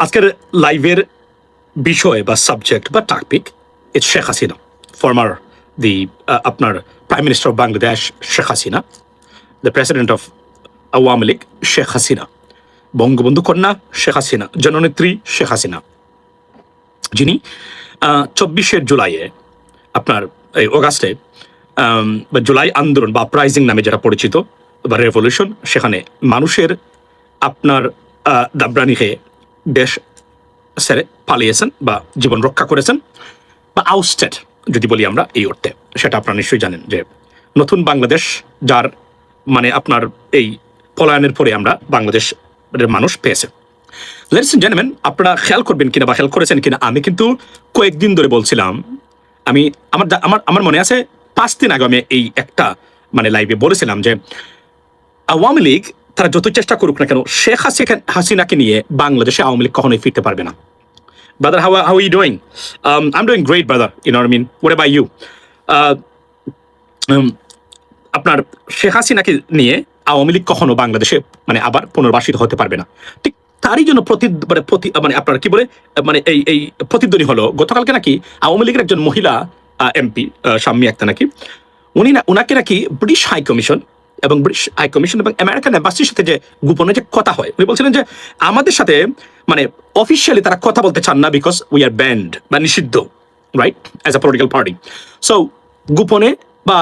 আজকের লাইভের বিষয় বা সাবজেক্ট বা topic it's Sheikh Hasina, former the আপনার prime minister of Bangladesh Sheikh Hasina, the president of Awami League Sheikh Hasina, Bangabandhu কন্যা শেখ হাসিনা, জননেত্রী শেখ হাসিনা, যিনি 24শে জুলাইয়ে আপনার এই অগাস্টে বা জুলাই আন্দোলন বা আপরাইজিং নামে যেটা পরিচিত বা রেভলিউশন, সেখানে মানুষের আপনার দাবরানি খেয়ে দেশ ছেড়ে পালিয়েছেন বা জীবন রক্ষা করেছেন বা আউটস্টেড যদি বলি আমরা এই অর্থে, সেটা আপনারা নিশ্চয়ই জানেন যে নতুন বাংলাদেশ যার মানে আপনার এই পলায়নের পরে আমরা বাংলাদেশের মানুষ পেয়েছে। লেডিস এন্ড জেন্টলম্যান, আপনারা খেয়াল করবেন কিনা বা খেয়াল করেছেন কিনা, আমি কিন্তু কয়েকদিন ধরে বলছিলাম, আমি আমার মনে আছে 5 দিন আগে আমি এই একটা মানে লাইভে বলেছিলাম যে আওয়ামী লীগ তারা যত চেষ্টা করুক না কেন শেখ হাসিনাকে নিয়ে বাংলাদেশে আওয়ামী লীগ কখনোই ফিরতে পারবে না। Brother, how are you doing? I'm doing great, brother. You know what I mean? What about you? আপনার শেখ হাসিনাকে নিয়ে আওয়ামী লীগ কখনো বাংলাদেশে মানে আবার পুনর্বাসিত হতে পারবে না। ঠিক তারই জন্য মানে আপনার কি বলে মানে এই প্রতিধ্বনি হলো গতকালকে নাকি আওয়ামী লীগের একজন মহিলা এমপি শাম্মী আক্তার নাকি উনাকে নাকি ব্রিটিশ হাই কমিশন এবং আমেরিকান এম্বাসির সাথে যে গোপনে যে কথা হয়, উনি বলছিলেন যে আমাদের সাথে মানে অফিসিয়ালি তারা কথা বলতে চান না বিকজ উই আর ব্যান্ড বা নিষিদ্ধ, right, as a political party. So গোপনে বা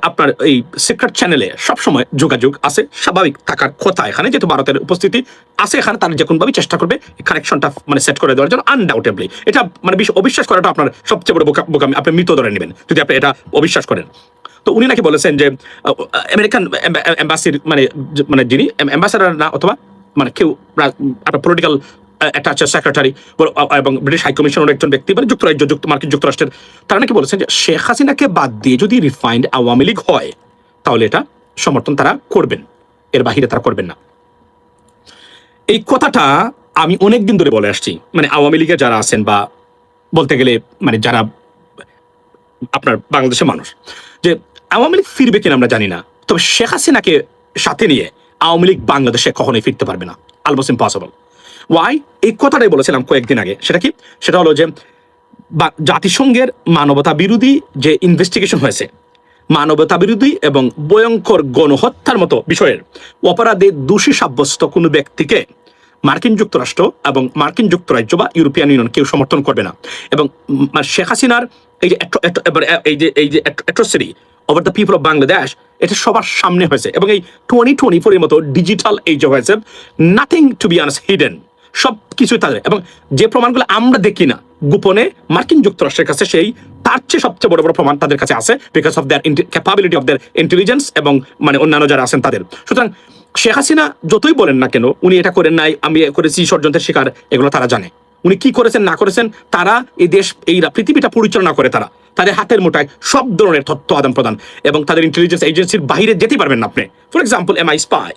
আপনার এই সিক্রেট চ্যানেলে সবসময় যোগাযোগ আছে, স্বাভাবিক থাকার কথা। এখানে যেহেতু ভারতের উপস্থিতি আছে, এখানে তারা যে কোনোভাবে চেষ্টা করবে কানেকশনটা মানে সেট করে দেওয়ার জন্য। আনডাউটেবলি এটা মানে অবিশ্বাস করাটা আপনার সবচেয়ে বড় বোকামি, আপনি মৃত ধরে নেবেন যদি আপনি এটা অবিশ্বাস করেন। তো উনি নাকি বলেছেন যে আমেরিকান এম্বাসির মানে যিনি অ্যাম্বাসাডার না অথবা মানে কেউ আপনার পলিটিক্যাল একটা আছে সেক্রেটারি এবং ব্রিটিশ হাই কমিশনের একজন ব্যক্তি মানে মার্কিন যুক্তরাষ্ট্রের, তারা নাকি বলেছেন যে শেখ হাসিনাকে বাদ দিয়ে যদি রিফাইন্ড আওয়ামী লীগ হয় তাহলে এটা সমর্থন তারা করবেন, এর বাহিরে তারা করবেন না। এই কথাটা আমি অনেকদিন ধরে বলে আসছি, মানে আওয়ামী লীগে যারা আছেন বা বলতে গেলে মানে যারা আপনার বাংলাদেশের মানুষ, যে আওয়ামী লীগ ফিরবে কিনা আমরা জানি না, তবে শেখ হাসিনাকে সাথে নিয়ে আওয়ামী লীগ বাংলাদেশে কখনোই ফিরতে পারবে না, অলমোস্ট ইম্পসিবল। ওয়াই? এই কথাটাই বলেছিলাম কয়েকদিন আগে। সেটা কি? সেটা হলো যে জাতিসংঘের মানবতা বিরোধী যে ইনভেস্টিগেশন হয়েছে, মানবতা বিরোধী এবং ভয়ঙ্কর গণহত্যার মতো বিষয়ের অপরাধে দোষী সাব্যস্ত কোনো ব্যক্তিকে মার্কিন যুক্তরাষ্ট্র এবং মার্কিন যুক্তরাজ্য বা ইউরোপিয়ান ইউনিয়ন কেউ সমর্থন করবে না। এবং শেখ হাসিনার এই যে atrocity over the people of Bangladesh, এটা সবার সামনে হয়েছে এবং এই 2024 এর মতো ডিজিটাল এজে হয়েছে। Nothing to be honest hidden, সব কিছুই তাদের। এবং যে প্রমাণগুলো আমরা দেখি না গোপনে মার্কিন যুক্তরাষ্ট্রের কাছে, সেই তার চেয়ে সবচেয়ে বড় বড় প্রমাণ তাদের কাছে আছে, because of their capability of their intelligence এবং মানে অন্যান্য যারা আছেন তাদের। সুতরাং শেখ হাসিনা যতই বলেন না কেন উনি এটা করেন নাই, আমি করেছি, ষড়যন্ত্রের শিকার, এগুলো তারা জানে। উনি কি করেছেন না করেছেন, তারা এই দেশ এই পৃথিবীটা পরিচালনা করে, তারা তাদের হাতের মুঠায় সব ধরনের তথ্য আদান প্রদান এবং তাদের ইন্টেলিজেন্স এজেন্সির বাইরে যেতেই পারবেন না আপনি। ফর এক্সাম্পল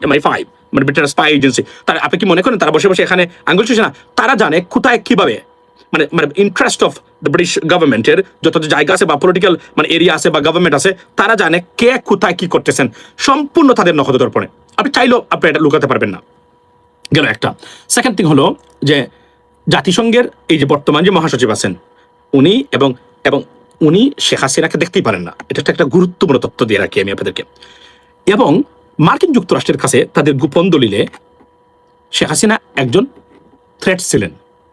MI5 মানে ব্রিটেন স্পাই এজেন্সি, তারা আপনি কি মনে করেন তারা বসে বসে এখানে আঙ্গুল চুষে না? তারা জানে কোথায় কিভাবে মানে ইন্টারেস্ট অফ দ্য ব্রিটিশ গভর্নমেন্টের যত জায়গা আছে বা পলিটিক্যাল মানে এরিয়া আছে বা গভর্নমেন্ট আছে, তারা জানে কে কোথায় কি করতেছেন, সম্পূর্ণ তাদের নখদর্পণে। আপনি চাইলেও আপনি এটা লুকাতে পারবেন না। গেল একটা। সেকেন্ড থিং হলো যে জাতিসংঘের এই যে বর্তমান যে মহাসচিব আছেন উনি এবং উনি শেখ হাসিনাকে দেখতেই পারেন না। এটা একটা গুরুত্বপূর্ণ তথ্য দিয়ে রাখি আমি আপনাদেরকে। এবং মার্কিন যুক্তরাষ্ট্রের কাছে তাদের গোপন দলিলে শেখ হাসিনা একজন থ্রেট ছিলেন,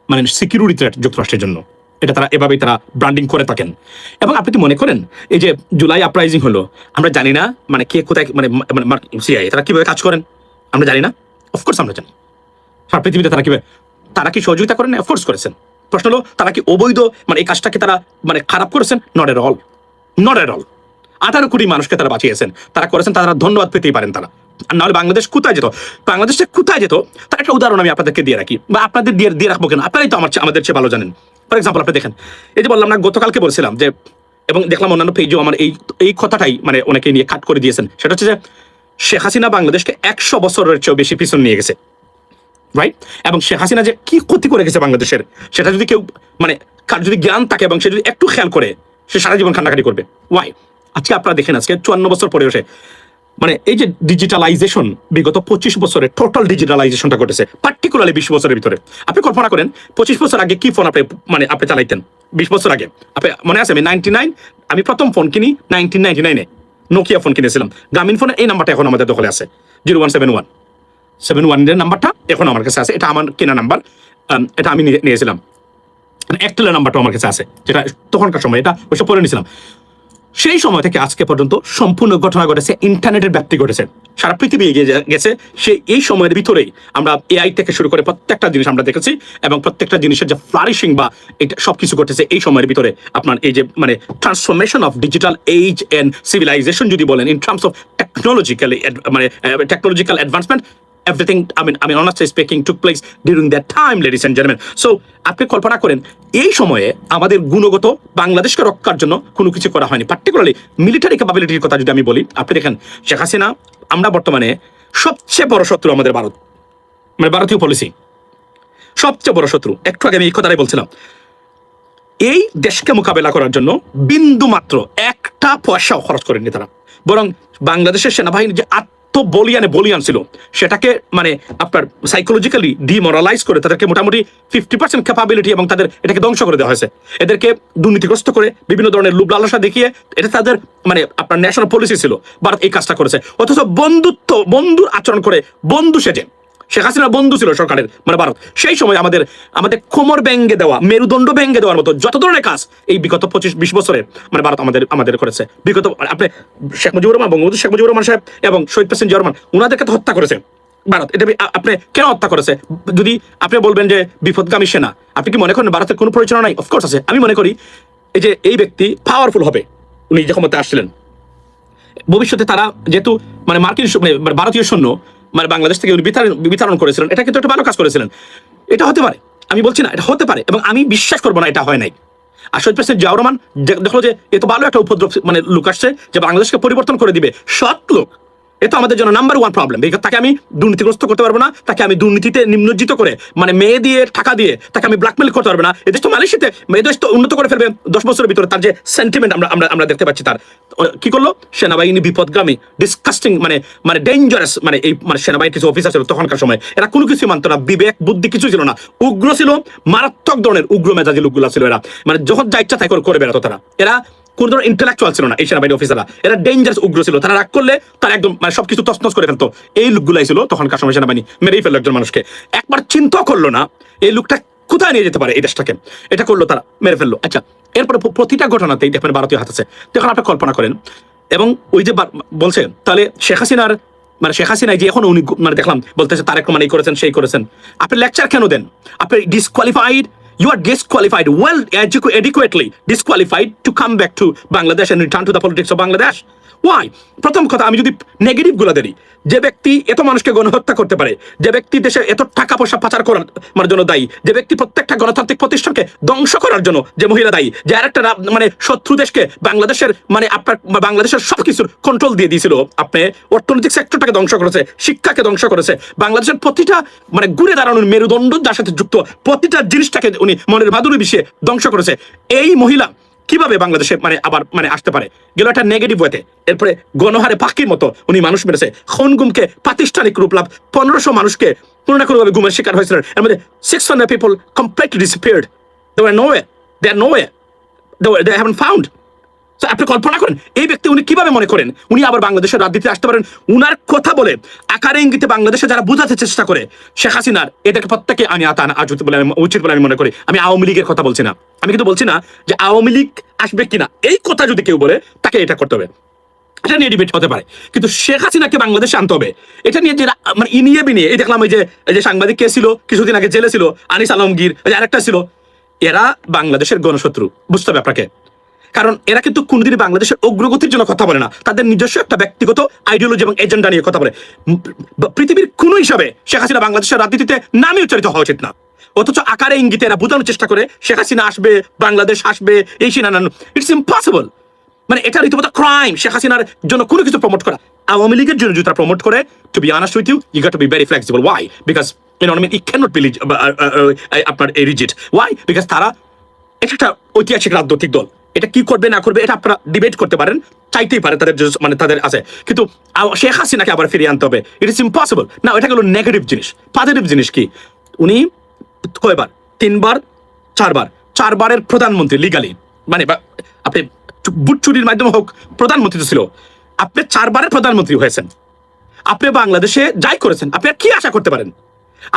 মানে সিকিউরিটি থ্রেট যুক্তরাষ্ট্রের জন্য। এটা তারা এভাবেই তারা ব্র্যান্ডিং করে থাকেন। এবং আপনি কি মনে করেন এই যে জুলাই আপরাইজিং হলো, আমরা জানি না মানে কে কোথায় মানে সিআইএ তারা কিভাবে কাজ করেন আমরা জানি না? অফকোর্স আমরা জানি। সারা পৃথিবীতে তারা কি সহযোগিতা করেন? অফকোর্স করেছেন। প্রশ্ন হলো তারা কি অবৈধ মানে এই কাজটাকে তারা মানে খারাপ করেছেন? Not at all. 18 কোটি মানুষকে তারা বাঁচিয়েছেন, তারা করেছেন, তারা ধন্যবাদ পেতেই পারেন তারা। আর নাহলে বাংলাদেশ কোথায় যেত? বাংলাদেশে কোথায় যেত তার একটা উদাহরণ আমি আপনাদেরকে দিয়ে রাখি, বা আপনাদের দিয়ে রাখবো কেন, আপনারাই তো আমাদের চেয়ে ভালো জানেন। ফর এক্সাম্পল আপনি দেখেন, এই যে বললাম না গতকালকে বলছিলাম যে, এবং দেখলাম অন্যান্য পেজেও আমার এই কথাটাই মানে অনেকে নিয়ে কাট করে দিয়েছেন, সেটা হচ্ছে যে শেখ হাসিনা বাংলাদেশকে 100 বছরের চেয়েও বেশি পিছন নিয়ে গেছে, রাইট? এবং শেখ হাসিনা যে কি ক্ষতি করে গেছে বাংলাদেশের, সেটা যদি কেউ মানে কার যদি জ্ঞান থাকে এবং সে যদি একটু খেয়াল করে, সে সারা জীবন কান্নাকাটি করবে। ওয়াই? আজকে আপনারা দেখেন, আজকে 54 বছর পরে এসে মানে এই যে ডিজিটালাইজেশন বিগত 25 বছরে টোটাল ডিজিটালাইজেশনটা ঘটেছে, পার্টিকুলারলি 20 বছরের ভিতরে। আপনি কল্পনা করেন 25 বছর আগে কি ফোন আপনি মানে আপনি চালাইতেন? 20 বছর আগে আপনি মনে আছে আমি 99 আমি প্রথম ফোন কিনি 1999-এ নোকিয়া ফোন কিনেছিলাম। গ্রামীণ ফোনের এই নাম্বারটা এখন আমাদের দখলে আছে, 0171 এর নাম্বারটা এখন আমার কাছে আছে। এটা আমার কেনা নাম্বার, এটা আমি নিয়েছিলাম। এয়ারটেলের নাম্বারটা আমার কাছে আছে, যেটা তখনকার সময় এটা ওইসব পরে নিয়েছিলাম। সেই সময় থেকে আজকে পর্যন্ত সম্পূর্ণ ঘটনা ঘটেছে, ইন্টারনেটের ব্যাপ্তি ঘটেছে, সারা পৃথিবী এগিয়ে গেছে। এই সময়ের ভিতরেই আমরা এআই থেকে শুরু করে প্রত্যেকটা জিনিস আমরা দেখেছি, এবং প্রত্যেকটা জিনিসের যে ফ্লারিশিং বা এটা সবকিছু ঘটেছে এই সময়ের ভিতরে। আপনার এই যে মানে transformation of digital age and civilization যদি বলেন, ইন টার্মস অফ টেকনোলজিক্যালি মানে technological advancement, everything I mean honestly speaking took place during that time, ladies and gentlemen. So আপনি কল্পনা করেন এই সময়ে আমাদের গুণগত বাংলাদেশকে রক্ষার জন্য কোনো কিছু করা হয়নি, পার্টিকুলারলি মিলিটারি ক্যাপাবিলিটির কথা যদি আমি বলি। আপনি দেখেন শেখ হাসিনা, আমরা বর্তমানে সবচেয়ে বড় শত্রু আমাদের ভারত, মানে ভারতীয় পলিসি সবচেয়ে বড় শত্রু। একটু আগে আমি এই কথাটাই বলছিলাম, এই দেশকে মোকাবেলা করার জন্য বিন্দু মাত্র একটা পয়সাও খরচ করেননি তারা, বরং বাংলাদেশের সেনাবাহিনী যে বলিয়ান ছিল সেটাকে মানে আপনার সাইকোলজিক্যালি ডিমোরালাইজ করে তাদেরকে মোটামুটি 50% ক্যাপাবিলিটি এবং তাদের এটাকে ধ্বংস করে দেওয়া হয়েছে। এদেরকে দুর্নীতিগ্রস্ত করে বিভিন্ন ধরনের লোভ লালসা দেখিয়ে এটা তাদের মানে আপনার ন্যাশনাল পলিসি ছিল। ভারত এই কাজটা করেছে, অথচ বন্ধুর আচরণ করে বন্ধু সেজে শেখ হাসিনার বন্ধু ছিল সরকারের মানে ভারত। সেই সময় আমাদের কোমর ভেঙে দেওয়া, মেরুদণ্ড ভেঙে দেওয়ার মতো যত ধরনের কাজ এই বিগত 25-20 বছরে মানে ভারত আমাদের করেছে। বিগত আপনি শেখ মুজিবুর রহমান, বঙ্গবন্ধু শেখ মুজিবুর রহমান সাহেব এবং শহীদ প্রেসিডেন্ট জিয়া রহমান, ওনাদেরকে তো হত্যা করেছে ভারত। এটা আপনি কেন হত্যা করেছে? যদি আপনি বলবেন যে বিপদগামী সেনা, আপনি কি মনে করেন ভারতের কোনো পরিচালনা নাই? অফকোর্স আছে। আমি মনে করি এই ব্যক্তি পাওয়ারফুল হবে, উনি যে ক্ষমতায় আসছিলেন, ভবিষ্যতে তারা যেহেতু মানে মার্কিন মানে ভারতীয় সৈন্য মানে বাংলাদেশ থেকে উনি বিতরণ করেছিলেন, এটা কিন্তু একটা ভালো কাজ করেছিলেন। এটা হতে পারে, আমি বলছি না, এটা হতে পারে, এবং আমি বিশ্বাস করবো না এটা হয় নাই। আর শহীদ প্রেসিডেন্ট জিয়াউর রহমান দেখলো যে এত ভালো একটা উপদ্রব মানে লোক আসছে যে বাংলাদেশকে পরিবর্তন করে দিবে, সৎ লোক। এটা আমাদের জন্য নাম্বার 1 প্রবলেম। তাকে আমি দুর্নীতিগ্রস্ত করতে পারবো না, তাকে আমি দুর্নীতিতে নিমজ্জিত করে মানে মেয়ে দিয়ে টাকা দিয়ে তাকে আমি ব্ল্যাকমেল করতে পারবো না। এদেশ তো মালয়েশিয়াতে, এদেশ তো উন্নত করে ফেলবে 10 বছরের ভিতরে। তার যে সেন্টিমেন্ট আমরা দেখতে পাচ্ছি, তার কি করলো সেনাবাহিনী বিপদগামী, ডিসকাস্টিং মানে ডেঞ্জারাস মানে এই মানে সেনাবাহিনীর কিছু অফিসার ছিল তখনকার সময়, এরা কোনো কিছু মানতো না, বিবেক বুদ্ধি কিছু ছিল না, উগ্র ছিল, মারাত্মক ধরনের উগ্র মেজাজি লোকগুলো ছিল। এরা মানে যখন যা ইচ্ছা তাই করে বেড়াতো তারা। এরা কোন ধরনের ইন্টেলেকচুয়াল ছিল না এই সেনাবাহিনী অফিসাররা, এরা ডেঞ্জারাস উগ্র ছিল। তারা রাগ করলে তারা একদম মানে সবকিছু তছনছ করে ফেলতো। এই লোকগুলাই ছিল তখনকার সময় সেনাবাহিনী, মেরেই ফেললো একজন মানুষকে। একবার চিন্তা করলো না এই লোকটা কোথায় নিয়ে যেতে পারে এই দেশটাকে, এটা করলো তারা, মেরে ফেললো। আচ্ছা, এরপরে প্রতিটা ঘটনাতেই দেখবেন ভারতীয় হাত আছে। তখন আপনি কল্পনা করেন, এবং ওই যে বলছে তাহলে শেখ হাসিনার যে এখন উনি মানে দেখলাম বলতেছে তারেক রহমান এই করেছেন সেই করেছেন, আপনি লেকচার কেন দেন? আপনি disqualified, you are disqualified, well adequately disqualified to come back to Bangladesh and return to the politics of Bangladesh. Why? প্রথম কথা, আমি যদি নেগেটিভ গুলো দেই, যে ব্যক্তি এত মানুষকে গণহত্যা করতে পারে, যে ব্যক্তি দেশে এত টাকা পয়সা পাচার করার জন্য দায়ী, যে ব্যক্তি প্রত্যেকটা গণতান্ত্রিক প্রতিষ্ঠানকে ধ্বংস করার জন্য যে মহিলা দায়ী, যে আরেকটা মানে শত্রু দেশকে বাংলাদেশের মানে আপনার বাংলাদেশের সবকিছুর কন্ট্রোল দিয়ে দিয়েছিল, আপনি অর্থনৈতিক সেক্টরটাকে ধ্বংস করেছে, শিক্ষাকে ধ্বংস করেছে, বাংলাদেশের প্রতিটা মানে ঘুরে দাঁড়ানোর মেরুদণ্ড যার সাথে যুক্ত প্রতিটা জিনিসটাকে উনি মনের মাধুরী মিশিয়ে ধ্বংস করেছে। এই মহিলা কিভাবে বাংলাদেশে মানে আবার মানে আসতে পারে? গেল একটা নেগেটিভ ওয়েতে। এরপরে গণহারে পাখির মতো উনি মানুষ মেরেছে, খুন গুমকে প্রাতিষ্ঠানিক রূপ লাভ, 1500 মানুষকে কোনো না কোনোভাবে গুমের শিকার হয়েছিলেন। এর মধ্যে 600 people completely disappeared. They were nowhere. They are nowhere. They haven't found. So আপনি কল্পনা করেন এই ব্যক্তি উনি কিভাবে মনে করেন উনি আবার বাংলাদেশের রাজনীতিতে আসতে পারেন? উনার কথা বলে আকারে ইঙ্গিতে বাংলাদেশে যারা বোঝাতে চেষ্টা করে শেখ হাসিনার, এদেরকে প্রত্যেকে উচিত বলে আমি মনে করি। আমি আওয়ামী লীগের কথা বলছি না, আমি কিন্তু বলছি না যে আওয়ামী লীগ আসবে কিনা, এই কথা যদি কেউ বলে তাকে এটা করতে হবে, এটা নিয়ে ডিবেট হতে পারে। কিন্তু শেখ হাসিনাকে বাংলাদেশে আনতে হবে, এটা নিয়ে যে মানে ইনিয়ে বিনিয়ে, এই দেখলাম এই যে সাংবাদিক কে ছিল কিছুদিন আগে জেলে ছিল, আনিস আলমগীর, আরেকটা ছিল, এরা বাংলাদেশের গণশত্রু, বুঝতে হবে আপনাকে। কারণ এরা কিন্তু কোনদিনই বাংলাদেশের অগ্রগতির জন্য কথা বলে না, তাদের নিজস্ব একটা ব্যক্তিগত আইডিওলজি এবং এজেন্ডা নিয়ে কথা বলে। পৃথিবীর কোন হিসাবে শেখ হাসিনা বাংলাদেশের রাজনীতিতে নামে উচ্চারিত হওয়া উচিত না, অথচ আকারে ইঙ্গিতে এরা বোঝানোর চেষ্টা করে শেখ হাসিনা আসবে, বাংলাদেশ আসবে, এই সিনা নান, ইটস ইম্পসিবল। মানে এটা রীতিমতো ক্রাইম শেখ হাসিনার জন্য কোনো কিছু প্রমোট করা। আওয়ামী লীগের জন্য যদি তারা প্রমোট করে, to be honest with you, you got to be very flexible. Why? Because you know I mean, it can't be আপনার রিজিড। ওয়াই? বিকজ তারা একটা ঐতিহাসিক রাজনৈতিক দল, এটা কি করবে না করবে এটা আপনারা ডিবেট করতে পারেন, চাইতেই পারে তাদের মানে তাদের আছে, কিন্তু শেখ হাসিনাকে আবার ফিরিয়ে আনতে হবে, ইট ইজ ইম্পসিবল না। এটা গেল নেগেটিভ জিনিস। পজিটিভ জিনিস কি, উনি কয়বার, 3 বার 4 বার, 4 বারের প্রধানমন্ত্রী লিগালি, মানে আপনি বুট চুরির মাধ্যমে হোক প্রধানমন্ত্রী তো ছিল, আপনি 4 বারের প্রধানমন্ত্রী হয়েছেন, আপনি বাংলাদেশে যাই করেছেন, আপনি আর কি আশা করতে পারেন?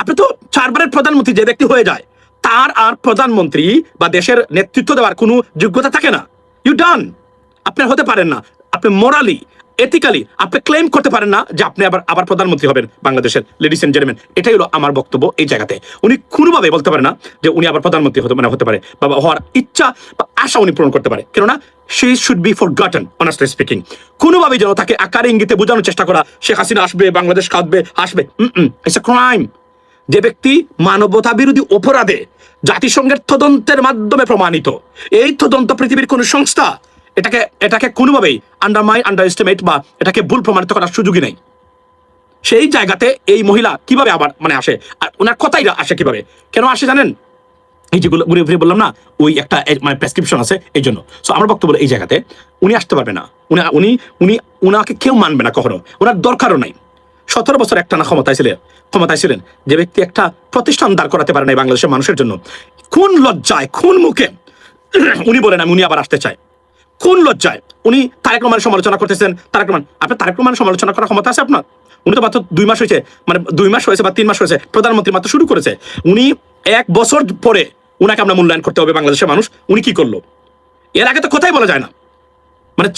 আপনি তো 4 বারের প্রধানমন্ত্রী যে ব্যক্তি হয়ে যায়, তার আর প্রধানমন্ত্রী বা দেশের নেতৃত্ব দেওয়ার কোনো যোগ্যতা থাকে না। ইউ ডান, আপনি হতে পারেন না। আপনি মোরালি, এথিক্যালি আপনি ক্লেম করতে পারেন না যে আপনি আবার প্রধানমন্ত্রী হবেন বাংলাদেশের। লেডিস এন্ড জেন্টলম্যান, এটাই হলো আমার বক্তব্য এই জায়গাতে। উনি কোনোভাবে বলতে পারে না যে উনি আবার প্রধানমন্ত্রী হতে পারে বা হওয়ার ইচ্ছা বা আশা উনি পূরণ করতে পারে, কেননা she should be forgotten, honestly speaking. কোনোভাবেই যেন তাকে আকারে ইঙ্গিতে বোঝানোর চেষ্টা করা শেখ হাসিনা আসবে, বাংলাদেশ কাঁদবে, আসবে, ইটস এ ক্রাইম। যে ব্যক্তি মানবতা বিরোধী অপরাধে জাতিসংঘের তদন্তের মাধ্যমে প্রমাণিত, এই তদন্ত পৃথিবীর কোন সংস্থা এটাকে কোনোভাবেই আন্ডার এস্টিমেট বা এটাকে ভুল প্রমাণিত করার সুযোগই নেই। সেই জায়গাতে এই মহিলা কিভাবে আবার মানে আসে, আর ওনার কথাই আসে কিভাবে, কেন আসে জানেন? এই যেগুলো ঘুরে ফিরে বললাম না, ওই একটা মানে প্রেসক্রিপশন আছে এই জন্য। সো আমার বক্তব্য এই জায়গাতে উনি আসতে পারবে না, উনাকে কেউ মানবে না কখনো, ওনার দরকারও নাই। 17 বছর একটানা ক্ষমতায় ছিলেন যে ব্যক্তি একটা প্রতিষ্ঠান দাঁড় করাতে পারে না বাংলাদেশের মানুষের জন্য। কোন লজ্জায়, কোন মুখে উনি বলেন আমি উনি আবার আসতে চাই? কোন লজ্জায় উনি তারেক রহমানের সমালোচনা করতেছেন? আপনার তারেক রহমানের সমালোচনা করার ক্ষমতা আছে আপনার? উনি তো মাত্র 2 মাস হয়েছে, মানে 2 মাস হয়েছে বা 3 মাস হয়েছে প্রধানমন্ত্রী মাত্র শুরু করেছে। উনি 1 বছর পরে উনাকে আমরা মূল্যায়ন করতে হবে বাংলাদেশের মানুষ, উনি কি করলো। এর আগে তো কথাই বলা যায় না, মানে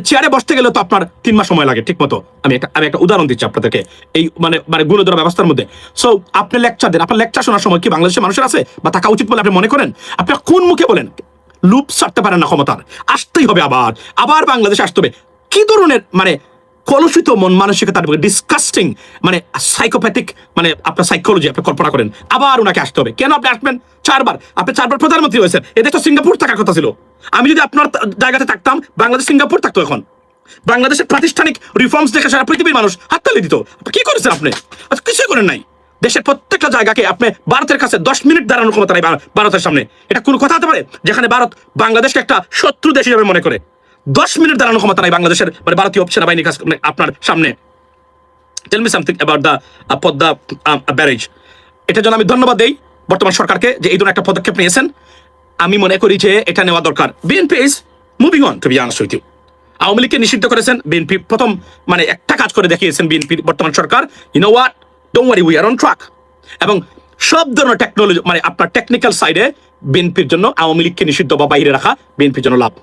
চেয়ারে বসতে গেলে তো আপনার 3 মাস সময় লাগে ঠিক মতো। আমি একটা উদাহরণ দিচ্ছি আপনাদেরকে এই মানে গুণধর ব্যবস্থার মধ্যে। সো আপনি লেকচার দেন, আপনার লেকচার শোনার সময় কি বাংলাদেশের মানুষের আছে বা থাকা উচিত বলে আপনি মনে করেন? আপনি কোন মুখে বলেন? লুপ ছাড়তে পারেন না ক্ষমতার, আসতেই হবে, আবার বাংলাদেশে আসতে হবে। কি ধরনের মানে কলুষিত মন মানসিকতার, ডিসকাস্টিং মানে সাইকোপ্যাথিক মানে আপনার সাইকোলজি আপনি কল্পনা করেন। আবার ওনাকে আসতে হবে কেন? আপনি আসবেন 4 বার, আপনি 4 বার প্রধানমন্ত্রী হয়েছেন। এদের তো সিঙ্গাপুর থাকার কথা ছিল। আমি যদি আপনার জায়গাতে থাকতাম, বাংলাদেশ সিঙ্গাপুর থাকতো এখন। বাংলাদেশের প্রাতিষ্ঠানিক রিফর্মস দেখে সারা পৃথিবীর মানুষ হাততালি দিত। কি করেছেন আপনি? কিছুই করেন নাই। দেশের প্রত্যেকটা জায়গাকে আপনি ভারতের কাছে 10 মিনিট দাঁড়ানোর ক্ষমতা নাই ভারতের সামনে। এটা কোনো কথা হতে পারে যেখানে ভারত বাংলাদেশকে একটা শত্রু দেশ হিসেবে মনে করে? 10 মিনিট দাঁড়ানোর ক্ষমতা নাই বাংলাদেশের, মানে ভারতীয় সেনাবাহিনীর কাছে আপনার সামনে। Tell me something about the Padma barrage. এটার জন্য আমি ধন্যবাদ দেই বর্তমান সরকারকে যে এই ধরনের একটা পদক্ষেপ নিয়েছেন। আমি মনে করি যে এটা নেওয়া দরকার। BNP is moving on, to be honest with you. Awami লীগকে নিষিদ্ধ করেছেন বিএনপি, প্রথম মানে একটা কাজ করে দেখিয়েছেন বিএনপির বর্তমান সরকার। You know what, don't worry, we are on track. এবং সব ধরনের টেকনোলজি মানে আপনার টেকনিক্যাল সাইডে বিএনপির জন্য আওয়ামী লীগকে নিষিদ্ধ বা বাইরে রাখা বিএনপির জন্য লাভ।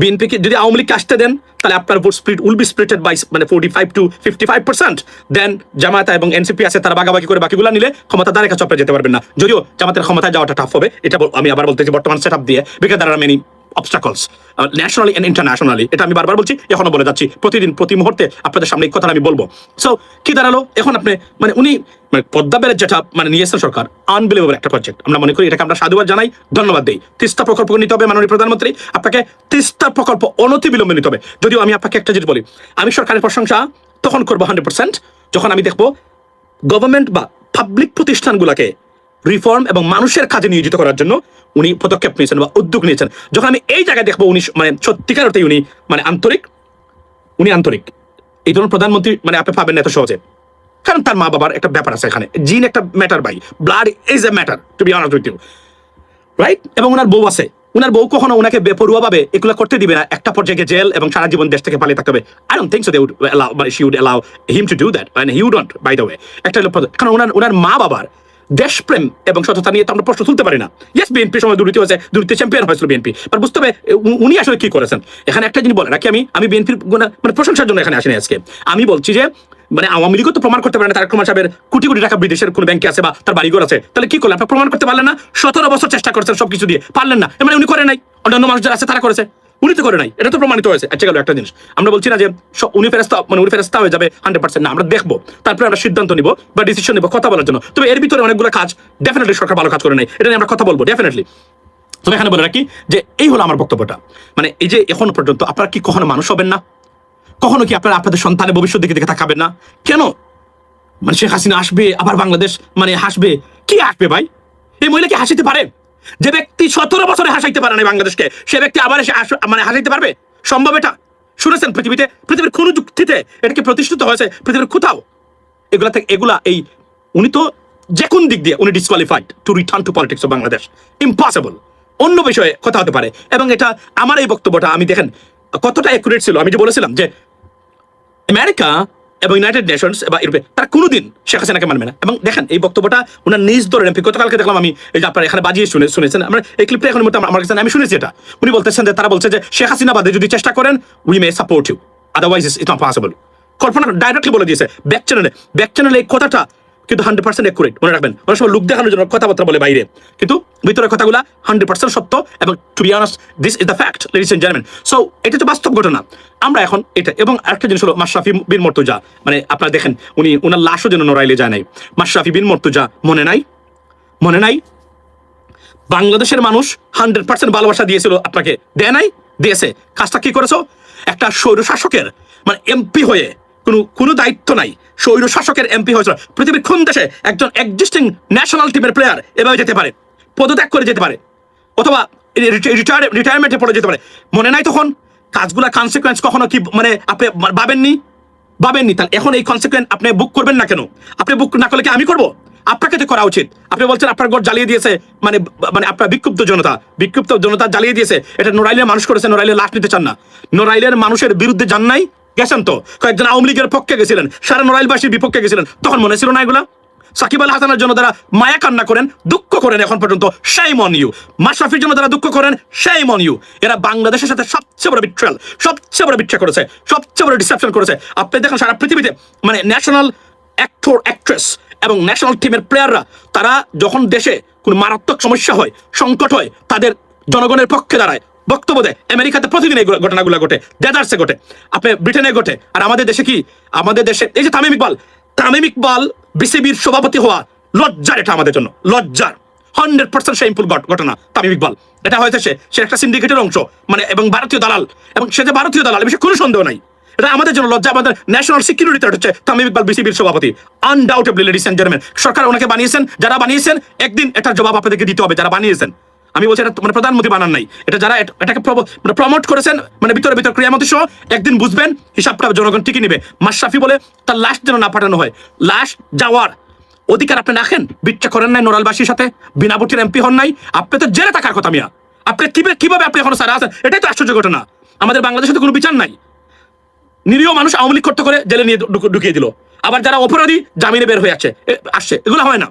বিএনপিকে যদি আওয়ামী লীগকে আসতে দেন, তাহলে আপনার vote split will be splitted by মানে 45 to 55%। দেন জামায়াত এবং এনসিপি আছে, তারা ভাগাভাগি করে বাকিগুলো নিলে ক্ষমতা দ্বারে কাছে যেতে পারবেন না। যদিও জামাতের ক্ষমতায় যাওয়াটা টাফ হবে, এটা আমি আবার বলতেছি বর্তমান সেট আপ দিয়ে, because there are many obstacles nationally and internationally. এটা আমি বারবার বলছি, এখনো বলে যাচ্ছি, প্রতিদিন প্রতি মুহূর্তে আপনাদের সামনে এই কথাটা আমি বলবো। সো কি দাঁড়ালো এখন? আপনি মানে উনি মানে পদ্মা ব্যারেজ যেটা মানে নিয়েছেন সরকার, আনবিলিভেবল একটা প্রজেক্ট। আমরা মনে করি এটাকে আমরা সাধুবাদ জানাই, ধন্যবাদ দেই। তিস্তা প্রকল্প নিতে হবে মাননীয় প্রধানমন্ত্রী, আপনাকে তিস্তা প্রকল্প অনতি বিলম্বে নিতে হবে। যদিও আমি আপনাকে একটা জিনিস বলি, আমি সরকারের প্রশংসা তখন করবো 100% যখন আমি দেখবো গভর্নমেন্ট বা পাবলিক প্রতিষ্ঠানগুলোকে রিফর্ম এবং মানুষের কাজে নিয়োজিত করার জন্য উনি পদক্ষেপ নিয়েছেন বা উদ্যোগ নিয়েছেন। যখন আমি এই জায়গায় দেখবো উনি মানে সত্যিকার অর্থে উনি মানে আন্তরিক, এই ধরনের প্রধানমন্ত্রী মানে আপনি পাবেন না এত সহজে। কারণ তার মা বাবার একটা ব্যাপার আছে এখানে, জিন একটা ম্যাটার ভাই, blood is a matter, to be honest with you, right? এবং ওনার বউ আছে, ওনার বউ কখনো ওনাকে বেপরোয়া ভাবে এগুলো করতে দিবে না। একটা পর্যায়ে জেল এবং সারা জীবন দেশ থেকে পালিয়ে থাকতে হবে। I don't think so they would allow, she would allow him to do that, and he wouldn't, by the way. একটা কারণ ওনার মা বাবার দেশপ্রেম এবং সততা নিয়ে তো আমরা প্রশ্ন তুলতে পারি না। ইয়েস, বিএনপির সময় দুর্নীতি হয়েছে, দুর্নীতি চ্যাম্পিয়ন হয়েছিল বিএনপি, বাট বুঝতে হবে উনি আসলে কি করেছেন। এখানে একটা জিনিস বলে রাখি, আমি বিএনপির মানে প্রশংসার জন্য এখানে আসিনি আজকে। আমি বলছি যে মানে আওয়ামী লীগও তো প্রমাণ করতে পারে না তারেক রহমান সাহেবের কোটি কোটি টাকা বিদেশের কোনো ব্যাংকে আছে বা তার বাড়িঘর আছে, তাহলে কি করলেন? আপনার প্রমাণ করতে পারলেন না। 17 বছর চেষ্টা করেছেন সবকিছু দিয়ে, পারলেন না। মানে উনি করে নাই, অন্যান্য মানুষ যারা আছে তারা করেছে, উনি তো করে নাই। এটা তো প্রমাণিত হয়েছে। আচ্ছা গেল একটা জিনিস, আমরা বলছি না যে উনি ফেরেস্তা হয়ে যাবে 100%, না। আমরা দেখবো, তারপরে আমরা সিদ্ধান্ত নিব বা ডিসিশন নিব কথা বলার জন্য। তবে এর ভিতরে অনেকগুলো কাজ ডেফিনেটলি সরকার ভালো কাজ করে নাই, এটা নিয়ে আমরা কথা বলবো ডেফিনেটলি। তবে এখানে বলে রাখি যে এই হলো আমার বক্তব্যটা। মানে এই যে এখন পর্যন্ত আপনারা কি কখনো মানুষ হবেন না? কখনো কি আপনারা আপনাদের সন্তানের ভবিষ্যৎ দিকে তাকাবেন না? কেন? মানে শেখ হাসিনা আসবে আবার বাংলাদেশ মানে হাসবে? কি আসবে ভাই? এই মহিলা কি হাসিতে পারে? যে ব্যক্তি 17 বছরে হাসাইতে পারে না বাংলাদেশকে, সে ব্যক্তি আবার এসে মানে হাসাইতে পারবে? সম্ভব এটা? শুনেছেন পৃথিবীর কোন যুক্তিতে এটা কি প্রতিষ্ঠিত হয়েছে পৃথিবীর কোথাও? এগুলা এই উনি তো যে কোন দিক দিয়ে উনি disqualified to return to politics of Bangladesh. Impossible. অন্য বিষয়ে কথা হতে পারে। এবং এটা আমার এই বক্তব্যটা আমি দেখেন কতটা অ্যাকুরেট ছিল। আমি যে বলেছিলাম যে আমেরিকা এবং ইউনাইটেড নেশনস বা ইউরোপে তারা কোনোদিন শেখ হাসিনাকে মানবে না। এবং দেখেন এই বক্তব্যটা ওনার নিজ দলের এমপি গতকালকে দেখলাম আমি, এই যে আপনারা এখানে বাজিয়ে শুনেছেন, আমরা এই ক্লিপটা এখন আমার কাছে আমি শুনেছি এটা। উনি বলতেছেন যে তারা বলছে যে শেখ হাসিনা বাদে যদি চেষ্টা করেন we may support you, otherwise it's not possible. Kalpana directly বলে দিয়েছে ব্যাক চ্যানেলে এই কথাটা কিন্তু 100% অ্যাকুরেট। মনে রাখবেন, অনেক সময় লোক দেখানোর জন্য কথাবার্তা বলে বাইরে, কিন্তু ভিতরের কথাগুলো 100% সত্য। এবং to be honest this is the fact ladies and gentleman. So এটা তো বাস্তব ঘটনা। আমরা এখন এটা, এবং আরেকটা জিনিস হলো মাশরাফি বিন মুর্তজা, মানে আপনারা দেখেন ওনার লাশও যেন নড়াইলে যায় নাই। মাশরাফি বিন মুর্তজা মনে নাই বাংলাদেশের মানুষ 100% ভালোবাসা দিয়েছিল আপনাকে, দেয় নাই? দিয়েছে। কাজটা কি করেছো? একটা স্বৈর শাসকের মানে এমপি হয়ে কোনো দায়িত্ব নাই, স্বৈর শাসকের এমপি হয়েছিল। পৃথিবীর কোন দেশে একজন এক্সিস্টিং ন্যাশনাল টিমের প্লেয়ার এভাবে যেতে পারে? পদত্যাগ করে যেতে পারে, অথবা রিটায়ারমেন্টে পড়ে যেতে পারে। মনে নাই তখন? কাজগুলা কনসিকুয়েন্স কখনো কি মানে আপনি ভাবেননি? তাহলে এখন এই কনসিকুয়েন্স আপনি বুক করবেন না কেন? আপনি বুক না করলে কি আমি করবো? আপনাকে তো করা উচিত। আপনি বলছেন আপনার ঘর জ্বালিয়ে দিয়েছে, মানে আপনার বিক্ষুব্ধ জনতা জ্বালিয়ে দিয়েছে। এটা নড়াইলের মানুষ করেছে, নড়াইলের লাশ নিতে চান না। নড়াইলের মানুষের বিরুদ্ধে যান নাই, গেছেন তো কয়েকজন আওয়ামী লীগের পক্ষে গেছিলেন, সারা নড়াইলবাসীর বিপক্ষে গেছিলেন, তখন মনে ছিল না এগুলা? সাকিব আল হাসানের জন্য যারা মায়া কান্না করেন, দুঃখ করেন এখন পর্যন্ত, shame on you। মাশরাফির জন্য যারা দুঃখ করেন, shame on you। এরা বাংলাদেশের সাথে সবচেয়ে বড় বিট্রেল, সবচেয়ে বড় বিট্রে করেছে, সবচেয়ে বড় ডিসেপশন করেছে। আপনি দেখেন সারা পৃথিবীতে মানে ন্যাশনাল অ্যাক্টর অ্যাক্ট্রেস এবং ন্যাশনাল টিমের প্লেয়াররা তারা যখন দেশে কোনো মারাত্মক সমস্যা হয়, সংকট হয়, তাদের জনগণের পক্ষে দাঁড়ায়, বক্তব্য দেয়। আমেরিকাতে প্রতিদিন এই ঘটনাগুলো ঘটে, ডেজার্টসে ঘটে, আপনি ব্রিটেনে ঘটে। আর আমাদের দেশে কি? আমাদের দেশে এই যে তামিম ইকবাল বিসিবির সভাপতি হওয়া, লজ্জার এটা আমাদের জন্য, লজ্জার। 100% শেমফুল ঘটনা তামিম ইকবাল। এটা হয়েছে সে একটা সিন্ডিকেটের অংশ, মানে এবং ভারতীয় দালাল, এবং সে যে ভারতীয় দালাল এ বিষয়ে কোনো সন্দেহ নাই। এটা আমাদের জন্য লজ্জা। আমাদের ন্যাশনাল সিকিউরিটি থ্রেট হচ্ছে তামিম ইকবাল বিসিবির সভাপতি, আনডাউটেবলি লেডিস এন্ড জেন্টলম্যান। সরকার ওনাকে বানিয়েছেন, যারা বানিয়েছেন একদিন এটার জবাব আপনাদেরকে দিতে হবে, যারা বানিয়েছেন। আমি বলছি এটা মানে প্রধানমন্ত্রী বানান নাই, এটা যারা এটাকে প্রমোট করেছেন, মানে ভিতরে ক্রিয়ামন্ত্রী সহ, একদিন বুঝবেন হিসাবটা জনগণ ঠিকই নেবে। মাশরাফি বলে তার লাশ যেন না পাঠানো হয়। লাশ যাওয়ার অধিকার আপনি রাখেন, বিচ্ছা করেন নাই নড়াইলবাসীর সাথে, বিনা ভোটের এমপি হন নাই, আপনি তো জেলে থাকার কথা মিয়া। আপনি কিভাবে আপনি এখনো সারা আছেন? এটাই তো আশ্চর্য ঘটনা। আমাদের বাংলাদেশে তো কোনো বিচার নাই। নিরীহ মানুষ আওয়ামী লীগ করতে করে জেলে নিয়ে ঢুকিয়ে দিল, আবার যারা অপরাধী জামিনে বের হয়ে আসছে। এগুলো হয় না।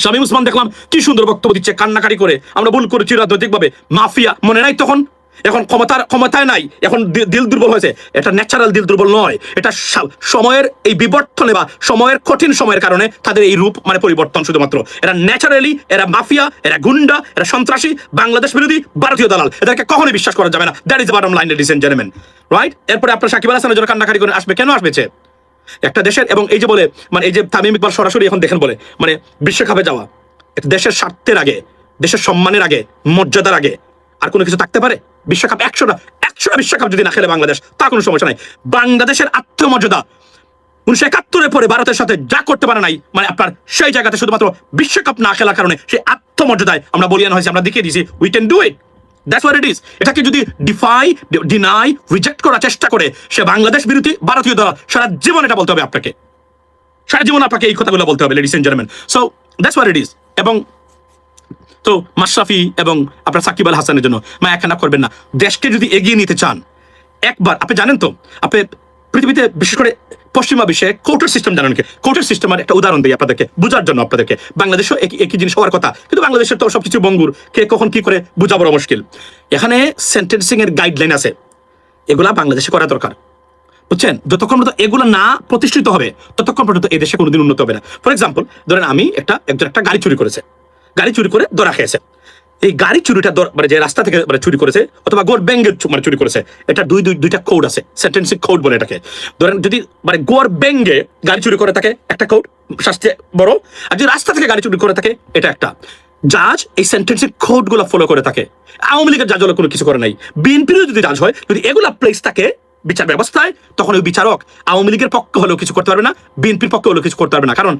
শামীম ওসমান দেখলাম কি সুন্দর বক্তব্য দিচ্ছে, কান্নাকারি করে, আমরা ভুল করেছি রাজনৈতিকভাবে, মাফিয়া। মনে নাই তখন? এখন ক্ষমতায় নাই, এখন দিল দুর্বল হয়েছে। এটা ন্যাচারাল দিল দুর্বল নয়, এটা সময়ের এই বিবর্তনে বা সময়ের কঠিন সময়ের কারণে তাদের এই রূপ মানে পরিবর্তন শুধুমাত্র। এরা ন্যাচারালি, এরা মাফিয়া, এরা গুন্ডা, এরা সন্ত্রাসী, বাংলাদেশ বিরোধী, ভারতীয় দালাল। এদেরকে কখনোই বিশ্বাস করা যাবে না। That is the bottom line ladies and gentleman, right? এরপরে আপনার সাকিব আল হাসানের জন্য কান্নাকারি করে আসবে কেন? আসবে একটা দেশের, এবং এই যে বলে মানে এই যে তামিম ইকবাল সরাসরি এখন দেখেন বলে মানে বিশ্বকাপে যাওয়া, দেশের স্বার্থের আগে, দেশের সম্মানের আগে, মর্যাদার আগে আর কোনো কিছু থাকতে পারে? বিশ্বকাপ 100টা বিশ্বকাপ যদি না খেলে বাংলাদেশ, তা কোনো সমস্যা নাই। বাংলাদেশের আত্মমর্যাদা 1971 পরে ভারতের সাথে যা করতে পারে নাই, মানে আপনার সেই জায়গাতে শুধুমাত্র বিশ্বকাপ না খেলার কারণে সেই আত্মমর্যাদায় আমরা বলিয়ান হয়েছে, আমরা দেখিয়ে দিয়েছি we can do it. That's what it is. এটাকে যদি ডিনাই, রিজেক্ট করার চেষ্টা করে সে বাংলাদেশ বিরোধী, ভারতীয় দল, সারা জীবন এটা বলতে হবে আপনাকে, সারা জীবন আপনাকে এই কথাগুলো বলতে হবে ladies and gentleman. So that's what it is. এবং তো মাশরাফি এবং আপনার সাকিব আল হাসানের জন্য মায়া কান্না করবেন না। দেশকে যদি এগিয়ে নিতে চান, একবার আপনি জানেন তো, আপনি পৃথিবীতে বিশেষ করে পশ্চিমা বিশ্বে কোর্টের সিস্টেম জানেন কি? কোর্টের সিস্টেমের একটা উদাহরণ দিই আপনাদেরকে বোঝার জন্য। আপনাদেরকে বাংলাদেশও একই জিনিস হওয়ার কথা, কিন্তু বাংলাদেশের তো সবকিছু বঙ্গুর, কে কখন কি করে বোঝা বড় মুশকিল। এখানে সেন্টেন্সিং এর গাইডলাইন আছে, এগুলা বাংলাদেশে করা দরকার, বুঝছেন? যতক্ষণ পর্যন্ত এগুলো না প্রতিষ্ঠিত হবে ততক্ষণ পর্যন্ত এই দেশে কোনোদিন উন্নত হবে না। ফর এক্সাম্পল ধরেন আমি একজন একটা গাড়ি চুরি করেছে, গাড়ি চুরি করে ধরা খেয়েছে। এই গাড়ি চুরিটা মানে যে রাস্তা থেকে মানে চুরি করেছে, অথবা গোর ব্যাঙ্গে মানে চুরি করেছে, এটা দুইটা কোড আছে, সেন্টেন্সিং কোড বলে এটাকে। ধরেন যদি মানে গোর ব্যাঙ্গে গাড়ি চুরি করে থাকে একটা কোড, শাস্তি বড়, আর যদি রাস্তা থেকে গাড়ি চুরি করে থাকে এটা একটা। জাজ এই সেন্টেন্সিং কোড গুলো ফলো করে থাকে। আওয়ামী লীগের জাজ হলে কোনো কিছু করে নাই, বিএনপিরও যদি জাজ হয়, যদি এগুলা প্লেস থাকে বিচার ব্যবস্থায়, তখন ওই বিচারক আওয়ামী লীগের পক্ষে হলেও কিছু করতে পারবে না, বিএনপির পক্ষে হলেও কিছু করতে পারবে না, কারণ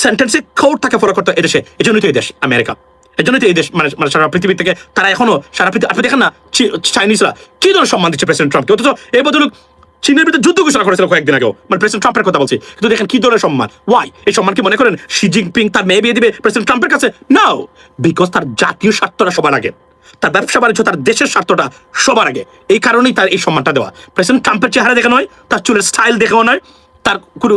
সেন্টেন্সিং কোড তাকে ফলো করতে এদেশে। এই জন্যই তো এই দেশ আমেরিকা, এই জন্যই তো এই দেশ মানে মানে সারা পৃথিবী থেকে তারা এখনো সারা পৃথিবী আপনি দেখেন না চাইনিজরা কি ধরনের সম্মান দিচ্ছে প্রেসিডেন্ট ট্রাম্পকে, অথচ এই বদলুক চীনের বিরুদ্ধে যুদ্ধ ঘোষণা করেছিল কয়েকদিন আগেও, মানে প্রেসিডেন্ট ট্রাম্পের কথা বলছি, কিন্তু দেখেন কি ধরনের সম্মান। ওয়াই? এই সম্মান কি মনে করেন শি জিনপিং তার মেয়ে বিয়ে দিবে প্রেসিডেন্ট ট্রাম্পের কাছে? নাও, বিকজ তার জাতীয় স্বার্থটা সবার আগে, তার ব্যবসা বাণিজ্য, তার দেশের স্বার্থটা সবার আগে। এই কারণেই তার এই সম্মানটা দেওয়া। প্রেসিডেন্ট ট্রাম্পের চেহারা দেখে নয়, তার চুলের স্টাইল দেখেও নয়, তার কোনো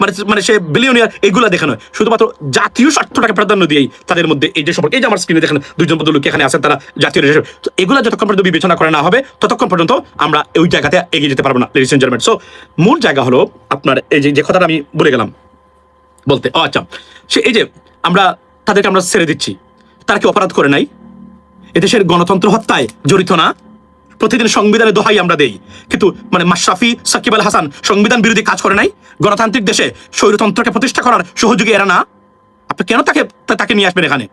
মানে মানে সে বিলিয়নিয়ার এগুলো দেখে নয়, শুধুমাত্র জাতীয় স্বার্থটাকে প্রাধান্য দিয়েই তাদের মধ্যে এই যে সম্পর্ক। এই যে আমার স্ক্রিনে দেখেন দুইজন লোক এখানে আছেন, তারা জাতীয় রেশে, তো এগুলো যতক্ষণ পর্যন্ত বিবেচনা করা না হবে ততক্ষণ পর্যন্ত আমরা ওই জায়গাতে এগিয়ে যেতে পারবো না, লেডিস এন্ড জেন্টলম্যান। সো মূল জায়গা হলো আপনার এই যে কথাটা আমি বলে গেলাম বলতে, আচ্ছা, সে এই যে আমরা তাদেরকে আমরা ছেড়ে দিচ্ছি, তারা কি অপরাধ করে নাই? এদেশের গণতন্ত্র হত্যায় জড়িত না? প্রতিদিন সংবিধানে দোহাই আমরা দেই, কিন্তু মানে মাশরাফি, সাকিব আল হাসান সংবিধান বিরোধী কাজ করে নাই? গণতান্ত্রিক দেশে স্বৈরতন্ত্রকে প্রতিষ্ঠা করার সহযোগী এরা না? আপনি কেন তাকে নিয়ে আসবেন এখানে?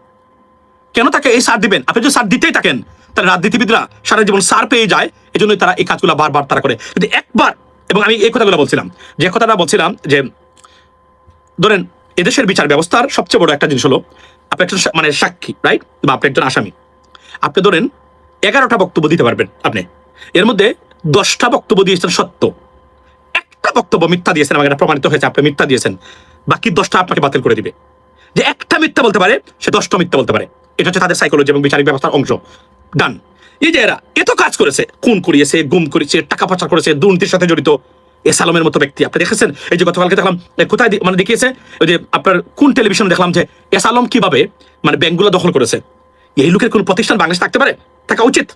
কেন তাকে এই সার দিবেন? আপনি যদি সার দিতেই থাকেন, তাহলে রাজনীতিবিদরা সারা জীবন সার পেয়ে যায়, এই জন্যই তারা এই কাজগুলো বারবার তারা করে। কিন্তু একবার, এবং আমি এই কথাগুলো বলছিলাম, যে কথাটা বলছিলাম যে ধরেন এদেশের বিচার ব্যবস্থার সবচেয়ে বড় একটা জিনিস হলো আপনি একজন মানে সাক্ষী, রাইট, বা আপনি একজন আসামি, আপনি ধরেন 11টা বক্তব্য দিতে পারবেন, আপনি এর মধ্যে 10টা বক্তব্য দিয়েছেন সত্য, একটা বক্তব্য মিথ্যা দিয়েছেন, আমাকে এটা প্রমাণিত হয়েছে আপনি মিথ্যা দিয়েছেন, বাকি 10টা আপনাকে বাতিল করে দিবে। যে একটা মিথ্যা বলতে পারে সে 10টা মিথ্যা বলতে পারে, এটা হচ্ছে তাদের সাইকোলজি এবং বিচারিক ব্যবস্থার অংশ। ডান। এই যে এরা এত কাজ করেছে, খুন করিয়েছে, গুম করেছে, টাকা পাচার করেছে, দুর্নীতির সাথে জড়িত এসালমের মতো ব্যক্তি আপনি দেখেছেন। এই যে গতকালকে দেখলাম কোথায় মানে দেখিয়েছে, ওই যে আপনার কোন টেলিভিশনে দেখলাম যে এসালম কিভাবে মানে ব্যাংকগুলো দখল করেছে। এই লোকের কোন প্রতিষ্ঠান বাংলাদেশ থাকতে পারে? থাকা উচিত?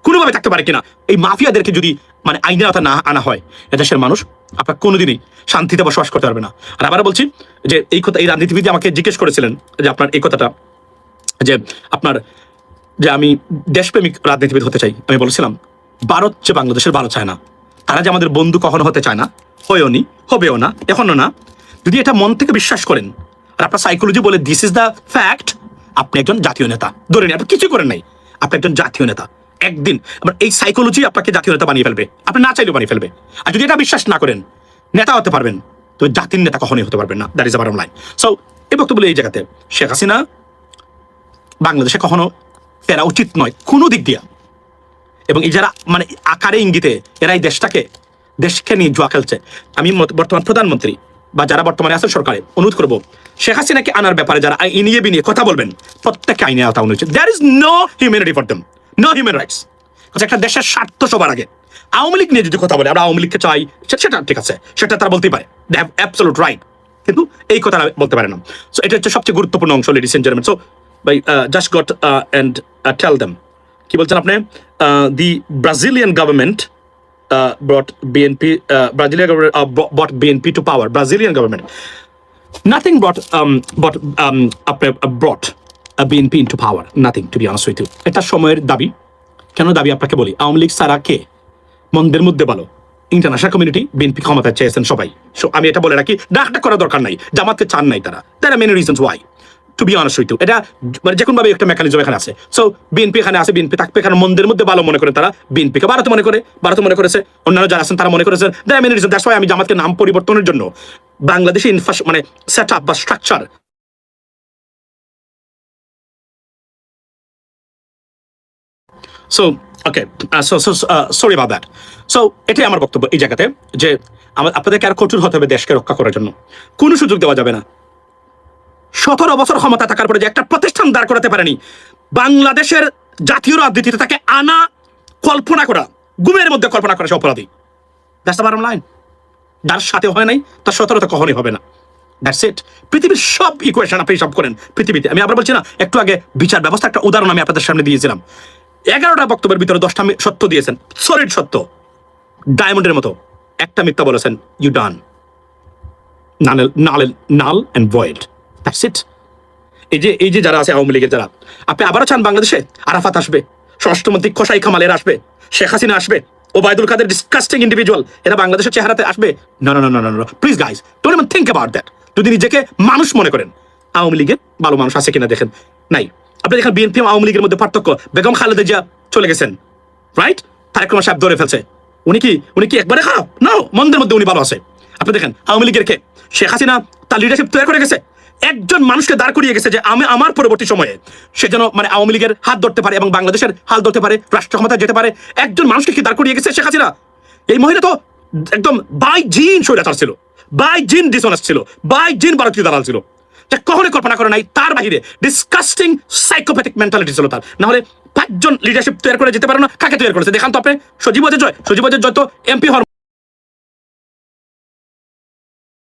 কোনোভাবে থাকতে পারে কিনা? এই মাফিয়াদেরকে যদি মানে আইনের আওতা না আনা হয়, এদেশের মানুষ আপনার কোনোদিনই শান্তিতে বসবাস করতে পারবে না। আর আবার বলছি যে এই কথা, এই রাজনীতিবিদ আমাকে জিজ্ঞেস করেছিলেন যে আপনার এই কথাটা, যে আপনার যে আমি দেশপ্রেমিক রাজনীতিবিদ হতে চাই। আমি বলেছিলাম ভারত যে বাংলাদেশের ভালো চায় না, তারা যে আমাদের বন্ধু কখনো হতে চায় না, হয়েও নি, হবেও না, এখনো না। যদি এটা মন থেকে বিশ্বাস করেন আর আপনার সাইকোলজি বলে দিস ইজ দ্য ফ্যাক্ট, আপনি একজন জাতীয় নেতা। ধরে নিন আপনি কিছু করেন নাই, আপনি একজন জাতীয় নেতা। একদিন আবার এই সাইকোলজি আপনাকে জাতীয় নেতা বানিয়ে ফেলবে, আপনি না চাইলেও বানিয়ে ফেলবে। আর যদি এটা বিশ্বাস না করেন নেতা হতে পারবেন, তো জাতির নেতা কখনোই হতে পারবেন না। That is our line. So এই বক্তব্য এই জায়গাতে শেখ হাসিনা বাংলাদেশে কখনো ফেরা উচিত নয় কোনো দিক দিয়া। এবং এই যারা মানে আকারে ইঙ্গিতে এরা এই দেশকে নিয়ে জুয়া খেলছে, আমি বর্তমান প্রধানমন্ত্রী বা যারা বর্তমানে আছেন সরকারে অনুরোধ করবো, শেখ হাসিনাকে আনার ব্যাপারে যারা ইনিয়ে বিনিয়ে কথা বলবেন, প্রত্যেককে আইনে আওতা আনা উচিত। There is no humanity for them, no human rights. একটা দেশের স্বার্থ সবার আগে। আওয়ামী লীগ নিয়ে যদি কথা বলে, আমরা আওয়ামী লীগকে চাই, সেটা ঠিক আছে, সেটা তারা বলতেই পারে, দে হ্যাভ অ্যাবসলিউট রাইট, কিন্তু এই কথা বলতে পারে না। সো এটা হচ্ছে সবচেয়ে গুরুত্বপূর্ণ অংশ, ladies and gentleman. So by just got and tell them, কি বলছেন আপনি? The Brazilian government brought BNP, Brazilian government brought BNP to power. Brazilian government, nothing brought BNP into power. Nothing, to be honest with you. এটা সময়ের দাবি। কেন দাবি আপনাকে বলি, আওয়ামী লীগ সারা কে মন্দের মধ্যে ভালো, ইন্টারন্যাশনাল কমিউনিটি বিএনপি ক্ষমতা চেয়েছেন সবাই। সো আমি এটা বলে রাখি, ডাকটা করার দরকার নাই, জামাতকে চান নাই তারা। There are many reasons why, to be honest with you. এটা মানে যে কোনোভাবে একটা মেকানিজম এখানে আছে। সো বিএনপি এখানে আছে, বিএনপি থাকবে এখানে মন্দের মধ্যে ভালো মনে করেন তারা, বিএনপিকে ভারত মনে করে, ভারত মনে করেছে, অন্যান্য যারা আছেন তারা মনে করেছেন। There are many reasons, that's why আমি জামাতকে নাম পরিবর্তনের জন্য বাংলাদেশে মানে সেট আপ বা structure so okay sorry about that. So এটাই আমার বক্তব্য এই জায়গাতে, যে আপনাদেরকে আর কঠোর হতে হবে দেশকে রক্ষা করার জন্য, কোনো সুযোগ দেওয়া যাবে না। 17 বছর ক্ষমতা থাকার পরে যে একটা প্রতিষ্ঠান দাঁড় করাতে পারেনি, বাংলাদেশের জাতীয় রাজনীতিতে তাকে আনা, কল্পনা করা, গুমের মধ্যে কল্পনা করা সে অপরাধী। That's the bottom line. যার সাথে হয় নাই তার 17তে কখনোই হবে না। That's it. পৃথিবীর সব ইকুয়েশন আপনি সব করেন পৃথিবীতে। আমি আবার বলছি না, একটু আগে বিচার ব্যবস্থা একটা উদাহরণ আমি আপনাদের সামনে দিয়েছিলাম। 11টা বক্তব্যের ভিতরে 10টা সত্য দিয়েছেন, সলিড সত্য, ডায়মন্ডের মতো। একটা মিথ্যা বলেছেন, you done, null and void. That's it. এই যে যারা আছে আওয়ামী লীগের যারা, আপনি আবারও চান বাংলাদেশে আরাফাত আসবে, স্বরাষ্ট্রমন্ত্রী খোসাই কামালের আসবে, শেখ হাসিনা আসবে, ওবায়দুল কাদের ডিসকাস্টিং ইন্ডিভিজুয়াল, এরা বাংলাদেশের চেহারাতে আসবে? না না না না না, please guys, don't even think about that. যদি নিজেকে মানুষ মনে করেন, আওয়ামী লীগের ভালো মানুষ আছে কিনা দেখেন, নাই। আপনি দেখেন বিএনপি আওয়ামী লীগের মধ্যে পার্থক্য, বেগম খালেদা জিয়া চলে গেছেন, রাইট, তারেক রহমান সাহেব ধরে ফেলছে, উনি কি একবারে খারাপ? না, মন্দের মধ্যে উনি ভালো আছে। আপনি দেখেন আওয়ামী লীগের কে, শেখ হাসিনা তার লিডারশিপ তৈরি করে গেছে, একজন মানুষকে দাঁড় করিয়ে গেছে যে আমি আমার পরবর্তী সময়ে সে যেন মানে আওয়ামী লীগের হাত ধরতে পারে এবং বাংলাদেশের হাল ধরতে পারে, রাষ্ট্র ক্ষমতায় যেতে পারে। একজন মানুষকে কি দাঁড় করিয়ে গেছে শেখ হাসিনা? এই মহিলা তো একদম বাই জিন স্বৈরাচার ছিল, বাই জিন ডিসঅনেস্ট ছিল, বাই জিন ভারতীয় দালাল ছিল, যা কখনোই কল্পনা করে নাই। তার বাহিরে ডিসকাস্টিং সাইকোপ্যাথিক মেন্টালিটি ছিল তার। না হলে 5 জন লিডারশিপ তৈরি করে যেতে পারে না। কাকে তৈরি করেছে দেখান তো আপনি? সজীব ওয়াজেদ জয়। সজীব ওয়াজেদ জয় তো এমপি হওয়ার